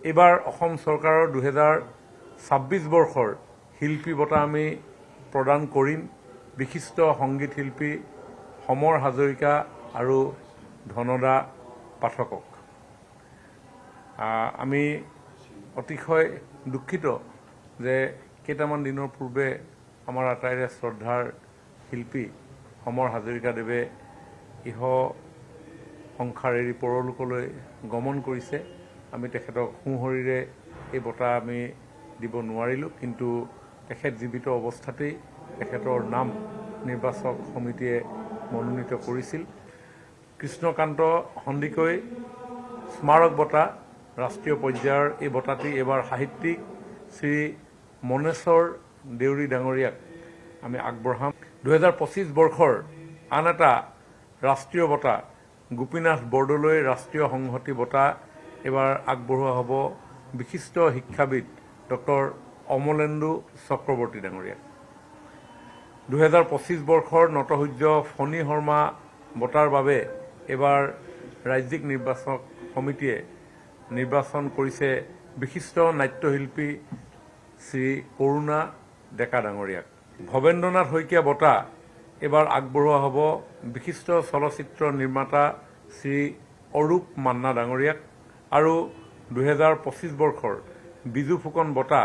এইবাৰ অসম চৰকাৰৰ 2026 বৰ্ষৰ শিল্পী বঁটা আমি প্ৰদান কৰিম বিশিষ্ট সংগীত শিল্পী সমৰ হাজৰিকা আৰু ধনদা পাঠকক। আমি অতিশয় দুখিত যে কেইটামান দিনৰ পূৰ্বে আমাৰ আটাইৰে শ্ৰদ্ধাৰ শিল্পী সমৰ হাজৰিকাদেৱে ইহ সংসাৰ এৰি পৰলোকলৈ গমন কৰিছে। আমি তেখেতক সোঁহৰিৰে এই বঁটা আমি দিব নোৱাৰিলোঁ, কিন্তু তেখেত জীৱিত অৱস্থাতেই তেখেতৰ নাম নিৰ্বাচক সমিতিয়ে মনোনীত কৰিছিল। কৃষ্ণকান্ত সন্দিকৈ স্মাৰক বঁটা ৰাষ্ট্ৰীয় পৰ্যায়ৰ এই বঁটাটি এইবাৰ সাহিত্যিক শ্ৰী মনেশ্বৰ দেউৰী ডাঙৰীয়াক আমি আগবঢ়াম। 2025 বৰ্ষৰ আন এটা ৰাষ্ট্ৰীয় বঁটা গোপীনাথ বৰদলৈ ৰাষ্ট্ৰীয় সংহতি বঁটা এইবাৰ আগবঢ়োৱা হ'ব বিশিষ্ট শিক্ষাবিদ ডক্টৰ অমলেন্দু চক্ৰৱৰ্তী ডাঙৰীয়াক। 2025 বৰ্ষৰ নটসূৰ্য ফণী শৰ্মা বঁটাৰ বাবে এইবাৰ ৰাজ্যিক নিৰ্বাচক সমিতিয়ে নিৰ্বাচন কৰিছে বিশিষ্ট নাট্যশিল্পী শ্ৰী কৰুণা ডেকা ডাঙৰীয়াক। ভৱেন্দ্ৰনাথ শইকীয়া বঁটা এইবাৰ আগবঢ়োৱা হ'ব বিশিষ্ট চলচ্চিত্ৰ নিৰ্মাতা শ্ৰী অৰূপ মান্না ডাঙৰীয়াক। আৰু 2025 বৰ্ষৰ বিজু ফুকন বঁটা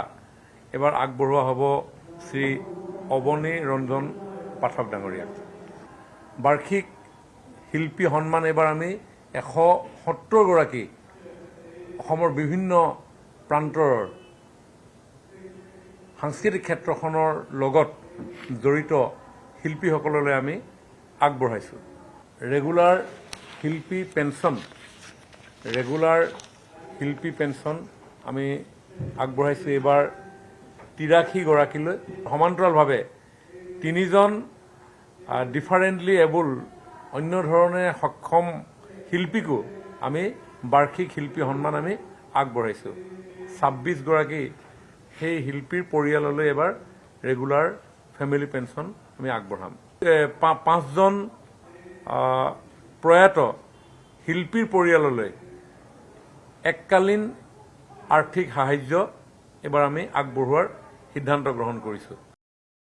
এইবাৰ আগবঢ়োৱা হ'ব শ্ৰী অৱনী ৰঞ্জন পাঠক ডাঙৰীয়াক। বাৰ্ষিক শিল্পী সন্মান এইবাৰ আমি 170 গৰাকী অসমৰ বিভিন্ন প্ৰান্তৰ সাংস্কৃতিক ক্ষেত্ৰখনৰ লগত জড়িত শিল্পীসকললৈ আমি আগবঢ়াইছোঁ। ৰেগুলাৰ শিল্পী পেঞ্চন আমি আগবঢ়াইছোঁ এইবাৰ 83 গৰাকীলৈ। সমান্তৰালভাৱে 3জন ডিফাৰেণ্টলি এবল অন্য ধৰণে সক্ষম শিল্পীকো আমি বাৰ্ষিক শিল্পী সন্মান আমি আগবঢ়াইছোঁ। 26 গৰাকী সেই শিল্পীৰ পৰিয়াললৈ এবাৰ ৰেগুলাৰ ফেমিলি পেঞ্চন আমি আগবঢ়াম। 5জন প্ৰয়াত শিল্পীৰ পৰিয়াললৈ এককালীন আৰ্থিক সাহায্য এবাৰ আমি আগবঢ়োৱাৰ সিদ্ধান্ত গ্ৰহণ কৰিছোঁ।